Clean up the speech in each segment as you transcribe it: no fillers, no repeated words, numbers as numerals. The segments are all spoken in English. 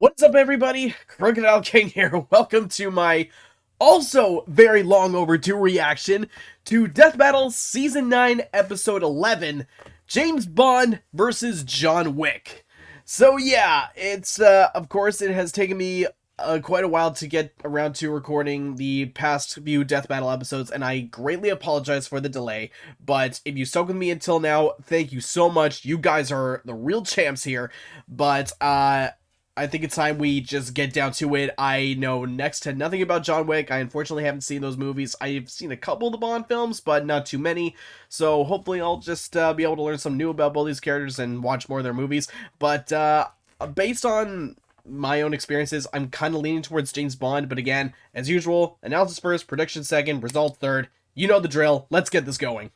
What's up, everybody? Crocodile King here. Welcome to my also very long overdue reaction to Death Battle Season 9, Episode 11, James Bond versus John Wick. So yeah, it's, of course, it has taken me quite a while to get around to recording the past few Death Battle episodes, and I greatly apologize for the delay, but if you stuck with me until now, thank you so much. You guys are the real champs here, but, I think it's time we just get down to it. I know next to nothing about John Wick. I unfortunately haven't seen those movies. I've seen a couple of the Bond films, but not too many. So hopefully I'll just be able to learn some new about both these characters and watch more of their movies. But based on my own experiences, I'm kind of leaning towards James Bond. But again, as usual, analysis first, prediction second, result third. You know the drill. Let's get this going.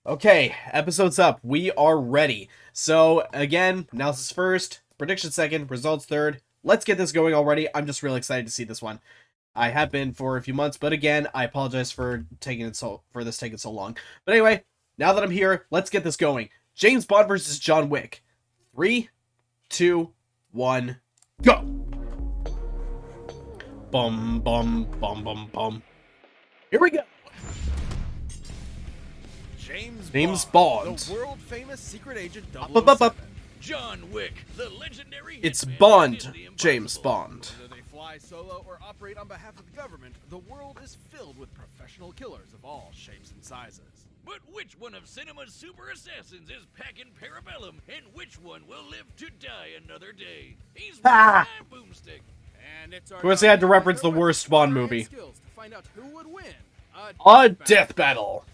Okay, episode's up. We are ready. So again, analysis first, prediction second, results third. Let's get this going already. I'm just really excited to see this one. I have been for a few months, but again, I apologize for taking so long. But anyway, now that I'm here, let's get this going. James Bond versus John Wick. 3, 2, 1, go! Bum bum bum bum bum. Here we go. James Bond. The world famous secret agent Up. John Wick, the legendary It's hitman Bond, who did the James impossible. Bond. Whether they fly solo or operate on behalf of the government, the world is filled with professional killers of all shapes and sizes. But which one of cinema's super assassins is packing Parabellum, and which one will live to die another day? He's Ah! Boomstick. And it's our Of course, they had to reference the worst Bond movie. skills to find out who would win A death battle.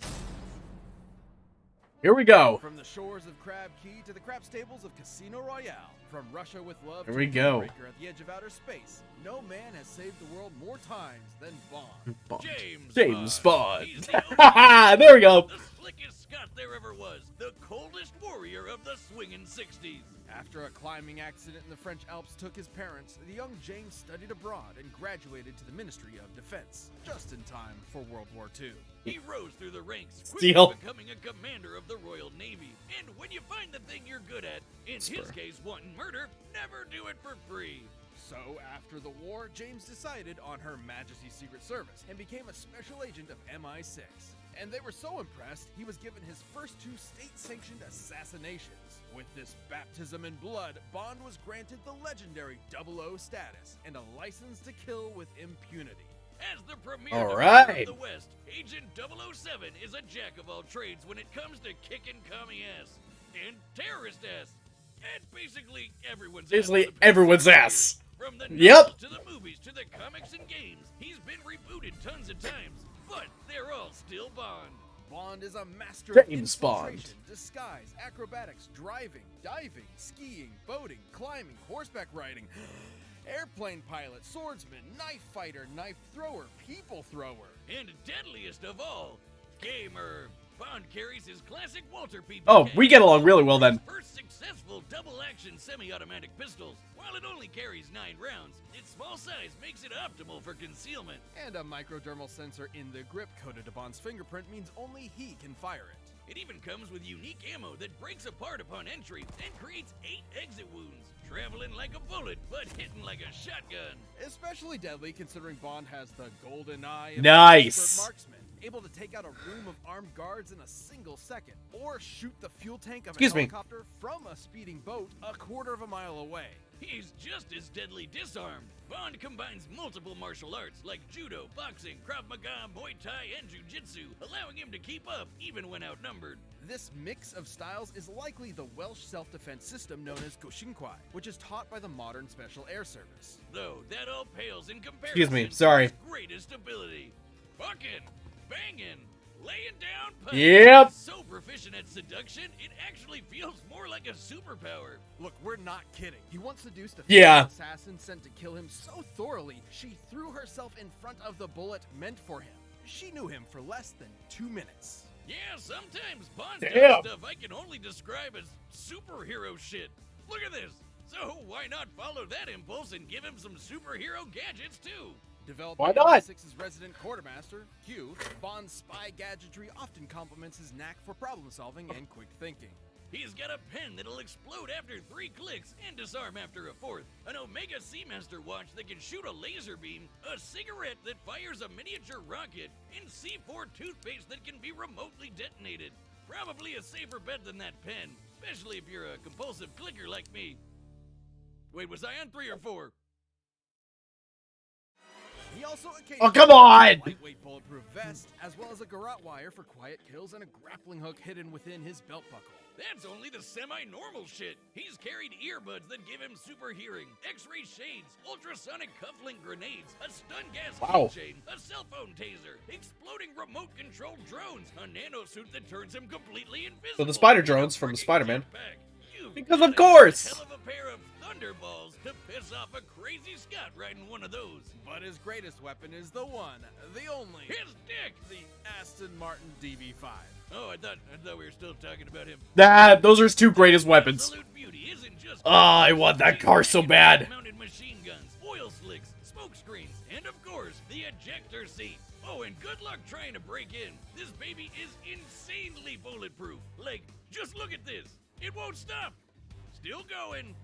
Here we go. From the shores of Crab Key to the crap stables of Casino Royale, from Russia with love Here to we the go. breaker at the edge of outer space, no man has saved the world more times than Bond. Bond. James James Bond. He's the There we go. the slickest Scot there ever was, the coldest warrior of the swinging 60s. After a climbing accident in the French Alps took his parents, the young James studied abroad and graduated to the Ministry of Defense, just in time for World War II. He rose through the ranks, quickly Steal. becoming a commander of the Royal Navy. And when you find the thing you're good at, in his case wanting murder, never do it for free. So, after the war, James decided on Her Majesty's Secret Service and became a special agent of MI6. And they were so impressed, he was given his first 2 state-sanctioned assassinations. With this baptism in blood, Bond was granted the legendary 00 status and a license to kill with impunity. As the premier All defender right. of the West, Agent 007 is a jack of all trades when it comes to kicking commie ass and terrorist ass, and basically everyone's Basically ass. for the past everyone's 6 ass. years. From the Yep. novels to the movies to the comics and games, he's been rebooted tons of times, but they're all still Bond. Bond is a master of James Bond. infiltration, disguise, acrobatics, driving, diving, skiing, boating, climbing, horseback riding, airplane pilot, swordsman, knife fighter, knife thrower, people thrower, and deadliest of all, gamer. Bond carries his classic Walter PPK. Oh, we get along really well then. First successful double-action semi-automatic pistols. While it only carries 9 rounds, its small size makes it optimal for concealment. And a microdermal sensor in the grip coded to Bond's fingerprint means only he can fire it. It even comes with unique ammo that breaks apart upon entry and creates 8 exit wounds. Traveling like a bullet, but hitting like a shotgun. Especially deadly considering Bond has the golden eye of Nice. an expert marksman, able to take out a room of armed guards in a single second, or shoot the fuel tank of a Excuse me. helicopter from a speeding boat a quarter of a mile away. He's just as deadly disarmed. Bond combines multiple martial arts like judo, boxing, Krav Maga, Muay Thai, and Jiu-Jitsu, allowing him to keep up even when outnumbered. This mix of styles is likely the Welsh self-defense system known as Goshinkwai, which is taught by the modern Special Air Service. Though that all pales in comparison Excuse me, to sorry. his greatest ability. Bucking, banging, laying down punches. Yep. He's so proficient at seduction, it actually feels more like a superpower. Look, we're not kidding. He once seduced a Yeah. female assassin sent to kill him so thoroughly, she threw herself in front of the bullet meant for him. She knew him for less than 2 minutes. Yeah, sometimes Bond Damn. does stuff I can only describe as superhero shit. Look at this. So why not follow that impulse and give him some superhero gadgets too? Developed Why by not? MI6's resident quartermaster, Q, Bond's spy gadgetry often complements his knack for problem solving and quick thinking. He's got a pen that'll explode after 3 clicks and disarm after a 4th, an Omega Seamaster watch that can shoot a laser beam, a cigarette that fires a miniature rocket, and C4 toothpaste that can be remotely detonated. Probably a safer bet than that pen, especially if you're a compulsive clicker like me. Wait, was I on 3 or 4? He also Oh, come on! lightweight bulletproof vest, as well as a garrote wire for quiet kills and a grappling hook hidden within his belt buckle. That's only the semi-normal shit. He's carried earbuds that give him super hearing, X-ray shades, ultrasonic cufflink grenades, a stun gas keychain, a cell phone taser, exploding remote-controlled drones, a nanosuit that turns him completely invisible. So the spider drones from Freaking Spider-Man. jetpack. Because of course! Hell of a pair of thunderballs to piss off a crazy Scot riding one of those. But his greatest weapon is the one, the only, His dick. the Aston Martin DB5. Oh, I thought we were still talking about him. Those are his 2 greatest weapons. Absolute beauty isn't just I want that car so bad. mounted machine guns, oil slicks, smoke screens, and of course, the ejector seat. Oh, and good luck trying to break in. This baby is insanely bulletproof. Like, just look at this. It won't stop. Still going.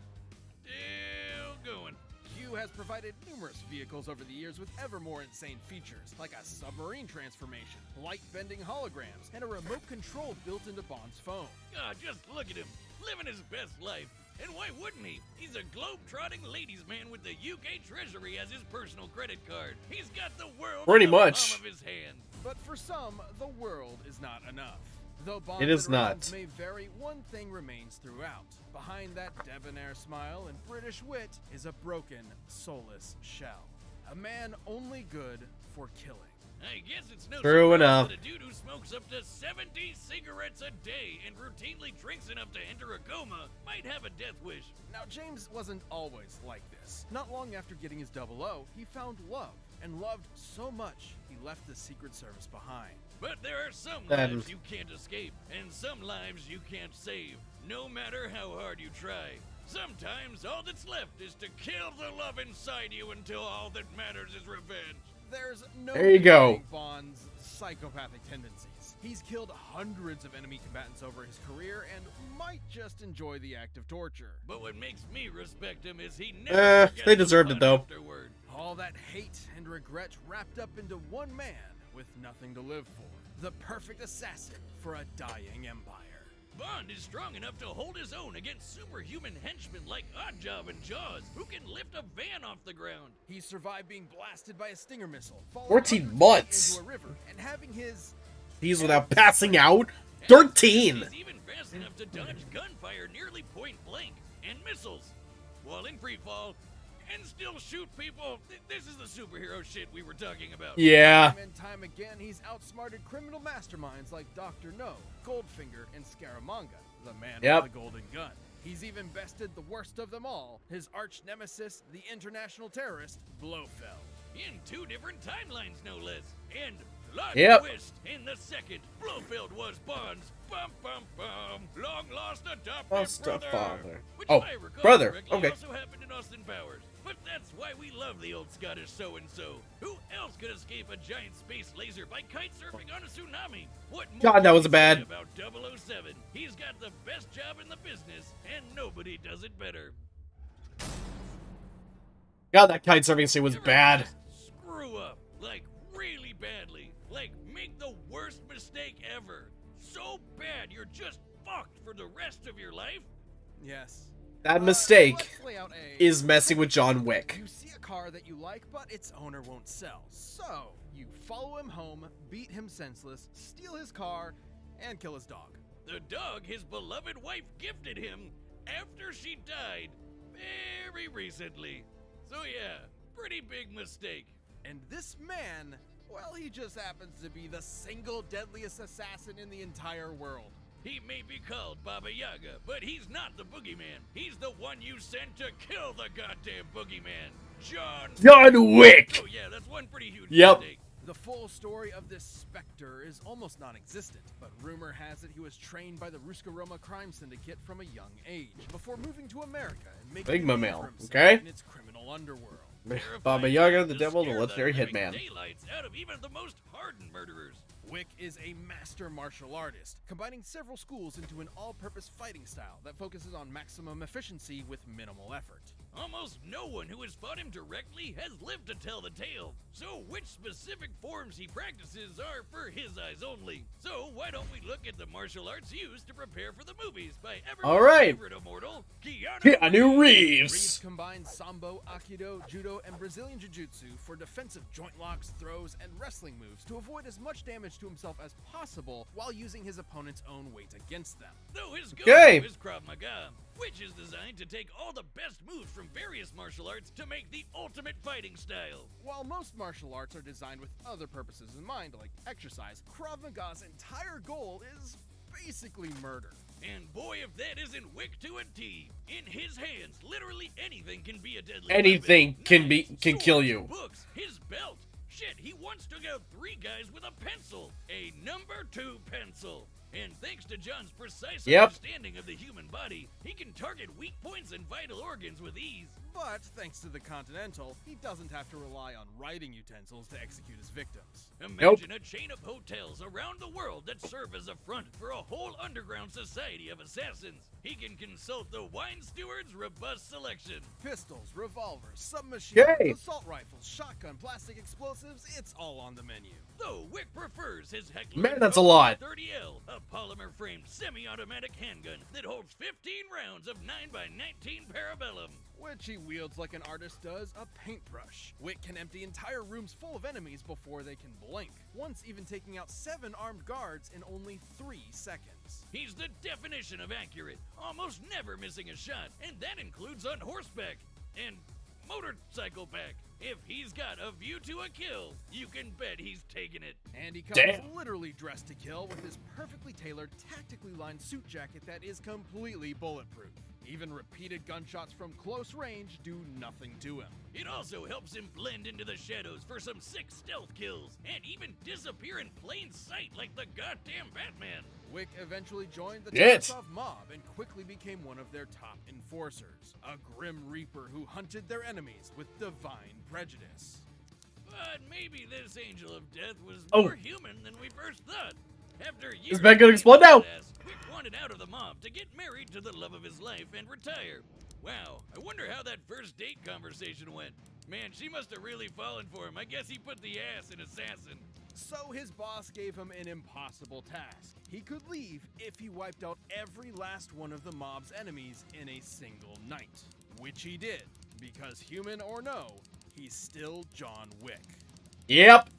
Still going. Q has provided numerous vehicles over the years with ever more insane features, like a submarine transformation, light-bending holograms, and a remote control built into Bond's phone. God, just look at him. Living his best life. And why wouldn't he? He's a globe-trotting ladies' man with the UK Treasury as his personal credit card. He's got the world Pretty in the much. palm of his hand. But for some, the world is not enough. Though Bond's It is interactions not. may vary, one thing remains throughout. Behind that debonair smile and British wit is a broken, soulless shell. A man only good for killing. I guess it's no True surprise enough. that a dude who smokes up to 70 cigarettes a day and routinely drinks enough to enter a coma might have a death wish. Now, James wasn't always like this. Not long after getting his 00, he found love, and loved so much he left the Secret Service behind. But there are some And- lives you can't escape, and some lives you can't save, no matter how hard you try. Sometimes all that's left is to kill the love inside you until all that matters is revenge. There's no There you go. denying Bond's psychopathic tendencies. He's killed hundreds of enemy combatants over his career and might just enjoy the act of torture. But what makes me respect him is he never forgets they the deserved it, fun though. afterward. All that hate and regret wrapped up into one man with nothing to live for. The perfect assassin for a dying empire. Bond is strong enough to hold his own against superhuman henchmen like Oddjob and Jaws, who can lift a van off the ground. He survived being blasted by a Stinger missile, falling 14 100 feet months. into a river, and having his He's without passing out. And 13. He's even fast enough to dodge gunfire nearly point blank and missiles while in free fall and still shoot people. This is the superhero shit we were talking about. Yeah. time and time again, he's outsmarted criminal masterminds like Dr. No, Goldfinger, and Scaramanga, the man Yep. with the golden gun. He's even bested the worst of them all, his arch nemesis, the international terrorist, Blofeld. In 2 different timelines, no less. And plot Yep. twist, in the second, Blofeld was Bond's long lost adopted Lost a brother. father. Which, Oh, if I recall brother, correctly, okay. also happened in Austin Powers. But that's why we love the old Scottish so-and-so. Who else could escape a giant space laser by kite surfing on a tsunami? What more God, that can was we bad. say about 007? He's got the best job in the business, and nobody does it better. God, that kite surfing scene was Ever bad. just screw up, like really badly, like make the worst mistake ever. So bad you're just fucked for the rest of your life? Yes. That mistake Let's lay out is messing with John Wick. You see a car that you like, but its owner won't sell. So, you follow him home, beat him senseless, steal his car, and kill his dog. The dog his beloved wife gifted him after she died very recently. So yeah, pretty big mistake. And this man, well, he just happens to be the single deadliest assassin in the entire world. He may be called Baba Yaga, but he's not the boogeyman. He's the one you sent to kill the goddamn boogeyman. John Wick! Oh yeah, that's one pretty huge Yep. mistake. The full story of this specter is almost non-existent, but rumor has it he was trained by the Ruskaroma crime syndicate from a young age, before moving to America and making Big a name mammal, for himself okay? in its criminal underworld. Baba Yaga, the To devil, the scare legendary living hitman. daylights out of even the most hardened murderers. Wick is a master martial artist, combining several schools into an all-purpose fighting style that focuses on maximum efficiency with minimal effort. Almost no one who has fought him directly has lived to tell the tale, so which specific forms he practices are for his eyes only. So why don't we look at the martial arts used to prepare for the movies by everyone's favorite immortal, Keanu Reeves Reeves. combines Sambo, Aikido, Judo, and Brazilian Jiu-Jitsu for defensive joint locks, throws, and wrestling moves to avoid as much damage to himself as possible while using his opponent's own weight against them. Though his Okay. go-to is Krav Maga, which is designed to take all the best moves from various martial arts to make the ultimate fighting style. While most martial arts are designed with other purposes in mind, like exercise, Krav Maga's entire goal is basically murder. And boy, if that isn't Wick to a T. In his hands, literally anything can be a deadly Anything weapon. can Knives, kill swords, you. Books, his belt. Shit, he once took out 3 guys with a pencil. A number 2 pencil. And thanks to John's precise understanding of the human body, he can target weak points and vital organs with ease. But thanks to the Continental, he doesn't have to rely on writing utensils to execute his victims. Imagine a chain of hotels around the world that serve as a front for a whole underground society of assassins. He can consult the wine steward's robust selection. Pistols, revolvers, submachine guns, Yay. assault rifles, shotgun, plastic explosives, it's all on the menu. Though Wick prefers his Heckler Man, that's a lot. 30L, a polymer-framed semi-automatic handgun that holds 15 rounds of 9x19 parabellum. Which he wields like an artist does a paintbrush. Wick can empty entire rooms full of enemies before they can blink, once even taking out 7 armed guards in only 3 seconds. He's the definition of accurate, almost never missing a shot, and that includes on horseback and motorcycle back. If he's got a view to a kill, you can bet he's taking it. And he comes Damn. literally dressed to kill with his perfectly tailored, tactically lined suit jacket that is completely bulletproof. Even repeated gunshots from close range do nothing to him. It also helps him blend into the shadows for some sick stealth kills, and even disappear in plain sight like the goddamn Batman. Wick eventually joined the It. Tarasov mob and quickly became one of their top enforcers, a grim reaper who hunted their enemies with divine prejudice. But maybe this angel of death was Oh. more human than we first thought. After years This man gonna explode now. Wick wanted out of the mob to get married to the love of his life and retire. Wow, I wonder how that first date conversation went. Man, she must have really fallen for him. I guess he put the ass in assassin. So his boss gave him an impossible task. He could leave if he wiped out every last one of the mob's enemies in a single night. Which he did, because human or no, he's still John Wick. Yep.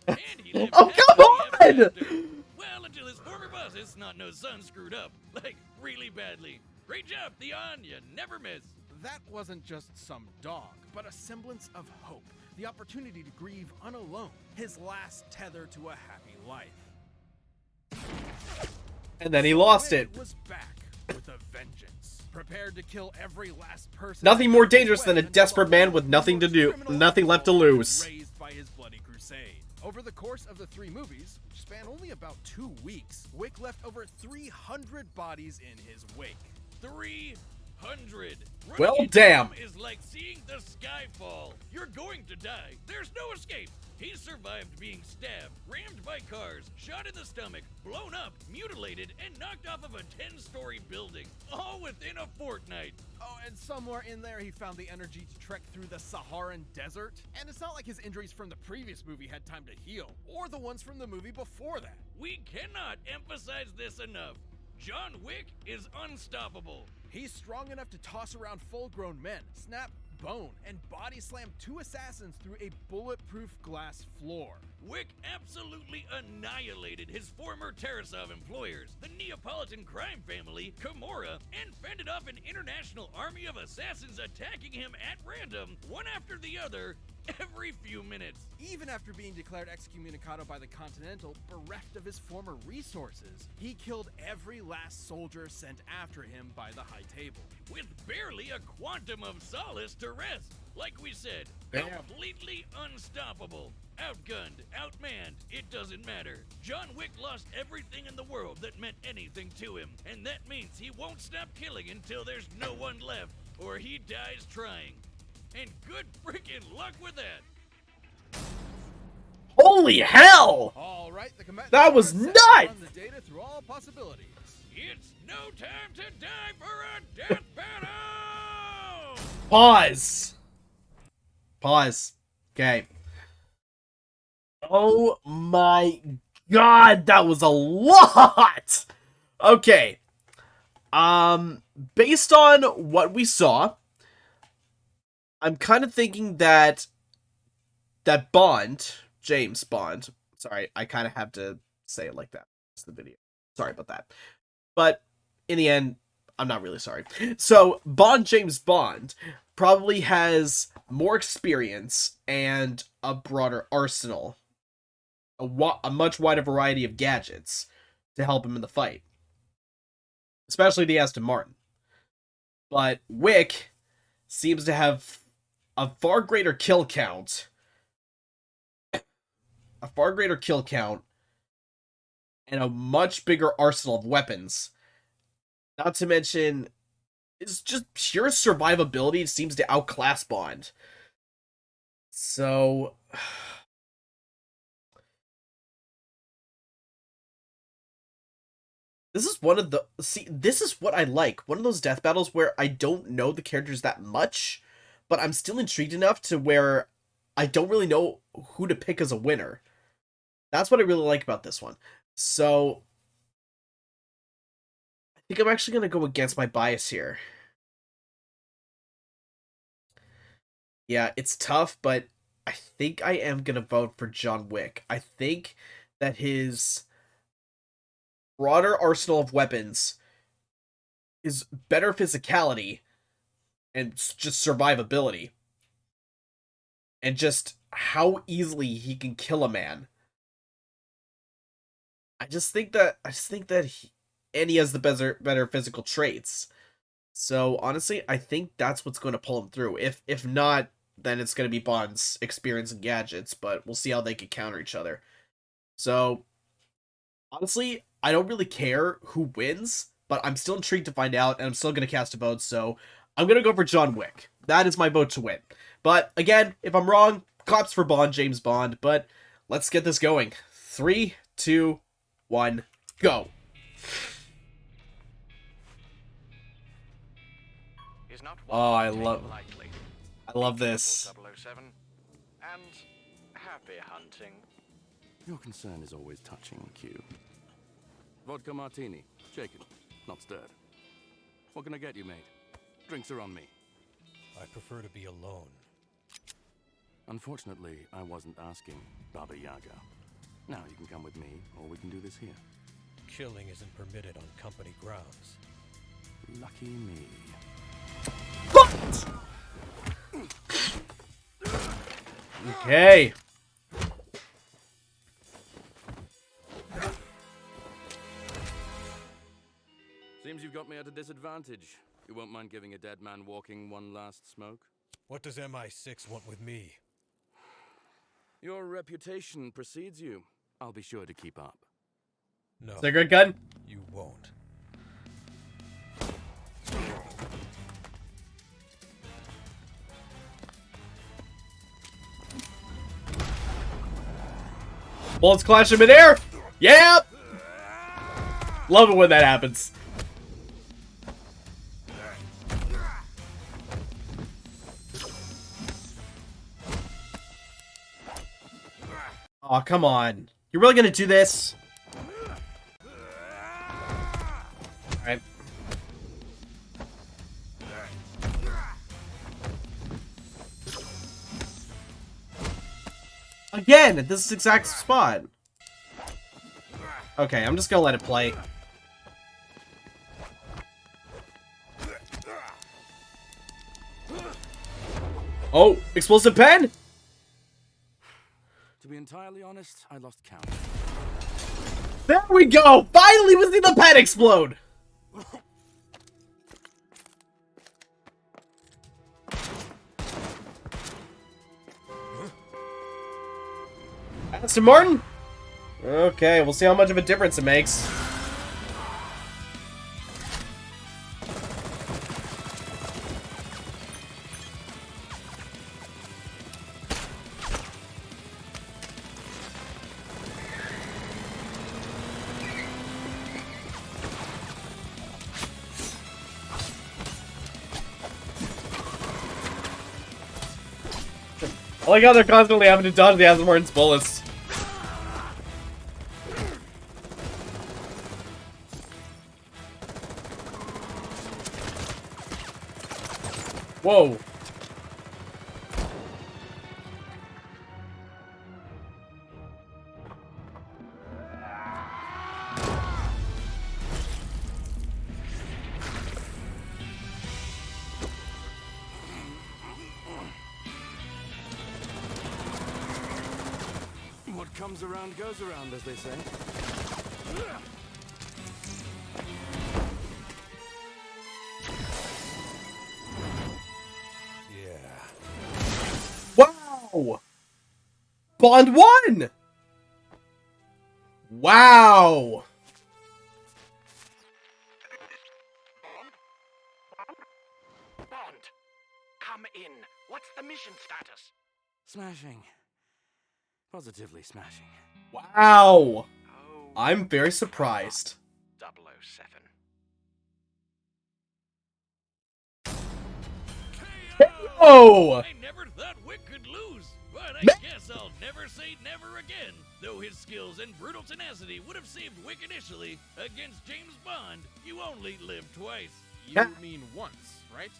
And he lived Oh, come happily ever on! after. Well, until his former boss, his snot-nosed son, screwed up. Like, really badly. Great job, Theon. You never miss. That wasn't just some dog, but a semblance of hope. The opportunity to grieve unalone, his last tether to a happy life. And then he lost Wick it. was back with a vengeance, prepared to kill every last person. Nothing more dangerous than a desperate man with nothing to do, nothing left to lose. Raised by his bloody crusade. Over the course of the 3 movies, which span only about 2 weeks, Wick left over 300 bodies in his wake. 300. Well, Running into damn. him is like seeing the sky fall. You're going to die. There's no escape. He survived being stabbed, rammed by cars, shot in the stomach, blown up, mutilated, and knocked off of a 10-story building, all within a fortnight. Oh, and somewhere in there he found the energy to trek through the Saharan desert. And it's not like his injuries from the previous movie had time to heal, or the ones from the movie before that. We cannot emphasize this enough. John Wick is unstoppable. He's strong enough to toss around full-grown men, snap bone, and body slam 2 assassins through a bulletproof glass floor. Wick absolutely annihilated his former Tarasov employers, the Neapolitan crime family, Kimura, and fended off an international army of assassins attacking him at random, one after the other, every few minutes. Even after being declared excommunicado by the Continental, bereft of his former resources, he killed every last soldier sent after him by the High Table. With barely a quantum of solace to rest. Like we said, Damn. completely unstoppable. Outgunned, outmanned, it doesn't matter. John Wick lost everything in the world that meant anything to him, and that means he won't stop killing until there's no one left, or he dies trying. And good freaking luck with that. Holy hell! All right, the combatants That was are set to nuts! run the data through all possibilities. It's no time to die for a death battle! Pause. Pause. Okay. Oh my god, that was a lot! Okay. Based on what we saw, I'm kind of thinking that Bond, James Bond, sorry, I kind of have to say it like that. It's the video. Sorry about that. But in the end, I'm not really sorry. So, James Bond probably has more experience and a broader arsenal, a much wider variety of gadgets to help him in the fight. Especially the Aston Martin. But Wick seems to have a far greater kill count. And a much bigger arsenal of weapons. Not to mention, it's just pure survivability seems to outclass Bond. So, this is one of the... See, this is what I like. One of those death battles where I don't know the characters that much, but I'm still intrigued enough to where I don't really know who to pick as a winner. That's what I really like about this one. So, I think I'm actually going to go against my bias here. Yeah, it's tough, but I think I am going to vote for John Wick. I think that his broader arsenal of weapons is better physicality and just survivability. And just how easily he can kill a man. I just think that he has the better physical traits. So honestly, I think that's what's going to pull him through. If not, then it's going to be Bond's experience and gadgets, but we'll see how they can counter each other. So honestly, I don't really care who wins, but I'm still intrigued to find out, and I'm still going to cast a vote, so I'm going to go for John Wick. That is my vote to win. But again, if I'm wrong, claps for Bond, James Bond, but let's get this going. 3, 2, 1, go. Oh, I love this. 007, and happy hunting. Your concern is always touching, Q. Vodka martini, shaken, not stirred. What can I get you, mate? Drinks are on me. I prefer to be alone. Unfortunately, I wasn't asking, Baba Yaga. Now you can come with me, or we can do this here. Killing isn't permitted on company grounds. Lucky me. What? Okay. Seems you've got me at a disadvantage. You won't mind giving a dead man walking one last smoke? What does MI6 want with me? Your reputation precedes you. I'll be sure to keep up. No. Cigarette gun? You won't. Bullets clash in midair? Yep! Love it when that happens. Oh, come on. You're really gonna do this? Alright. Again, at this exact spot. Okay, I'm just gonna let it play. Oh, explosive pen? To be entirely honest, I lost count. There we go! Finally we see the pen explode! Aston Martin? Okay, we'll see how much of a difference it makes. I like how they're constantly having to dodge the Asmorn's bullets. Whoa. What comes around goes around, as they say. Yeah. Wow! Bond won! Wow! Bond, come in. What's the mission status? Smashing. Positively smashing. Wow! Oh, I'm very surprised. 007. Oh! I never thought Wick could lose, but I guess I'll never say never again. Though his skills and brutal tenacity would have saved Wick initially, against James Bond, you only live twice. You mean once, right?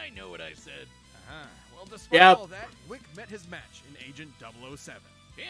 I know what I said. Well, despite Yep. all that, Wick met his match in Agent 007.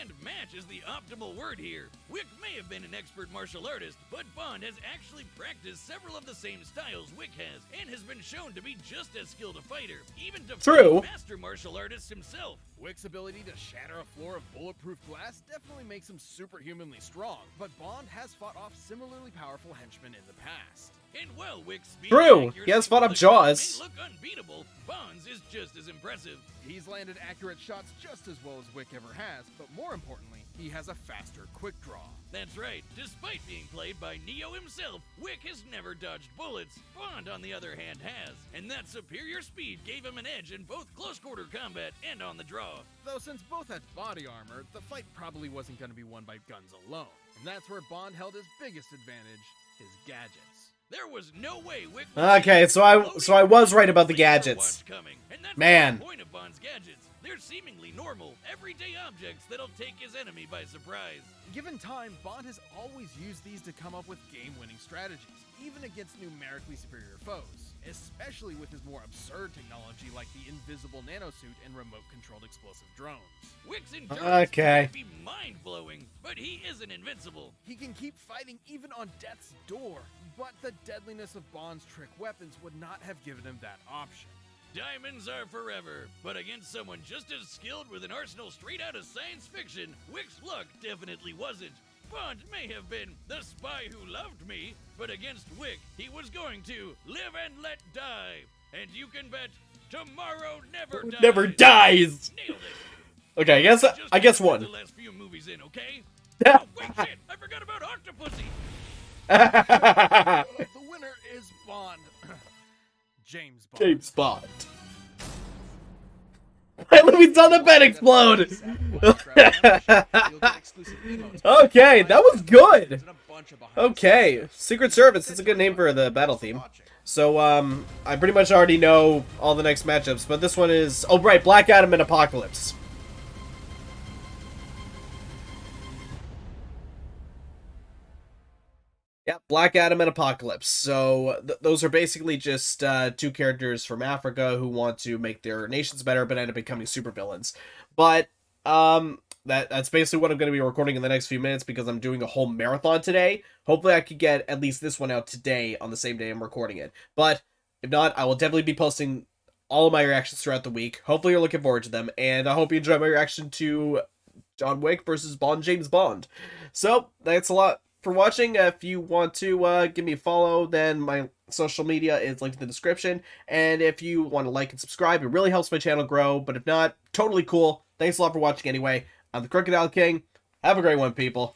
And match is the optimal word here. Wick may have been an expert martial artist, but Bond has actually practiced several of the same styles Wick has, and has been shown to be just as skilled a fighter, even to True. master martial artist himself. Wick's ability to shatter a floor of bulletproof glass definitely makes him superhumanly strong, but Bond has fought off similarly powerful henchmen in the past. And while Wick's speed True. and He has fought up accuracy with the Jaws. may look unbeatable, Bond's is just as impressive. He's landed accurate shots just as well as Wick ever has, but more importantly, he has a faster quick draw. That's right. Despite being played by Neo himself, Wick has never dodged bullets. Bond, on the other hand, has. And that superior speed gave him an edge in both close-quarter combat and on the draw. Though since both had body armor, the fight probably wasn't going to be won by guns alone. And that's where Bond held his biggest advantage, his gadgets. There was no way Wick Okay, so I was right about the gadgets. Coming. And that's Man. the point of Bond's gadgets. They're seemingly normal, everyday objects that'll take his enemy by surprise. Given time, Bond has always used these to come up with game-winning strategies, even against numerically superior foes, especially with his more absurd technology like the invisible nanosuit and remote-controlled explosive drones. Wick's endurance Okay. might be mind-blowing, but he isn't invincible. He can keep fighting even on death's door, but the deadliness of Bond's trick weapons would not have given him that option. Diamonds are forever, but against someone just as skilled with an arsenal straight out of science fiction, Wick's luck definitely wasn't. Bond may have been the spy who loved me, but against Wick, he was going to live and let die. And you can bet tomorrow never dies. Never dies. Nailed it. Okay, I guess Just one. the last few movies in, okay? Oh, wait, shit! I forgot about Octopussy. The winner is Bond. James Bond. James Bond. We saw the bed explode. Okay, that was good. Okay, Secret Service. That's a good name for the battle theme. So, I pretty much already know all the next matchups, but this one is... Oh, right, Black Adam and Apocalypse. Yeah, Black Adam and Apocalypse. So those are basically just two characters from Africa who want to make their nations better, but end up becoming supervillains. But that's basically what I'm going to be recording in the next few minutes because I'm doing a whole marathon today. Hopefully, I could get at least this one out today on the same day I'm recording it. But if not, I will definitely be posting all of my reactions throughout the week. Hopefully, you're looking forward to them, and I hope you enjoy my reaction to John Wick versus James Bond. So thanks a lot for watching. If you want to give me a follow, then my social media is linked in the description. And if you want to like and subscribe, it really helps my channel grow. But if not, totally cool. Thanks a lot for watching anyway. I'm the Crocodile King. Have a great one, people.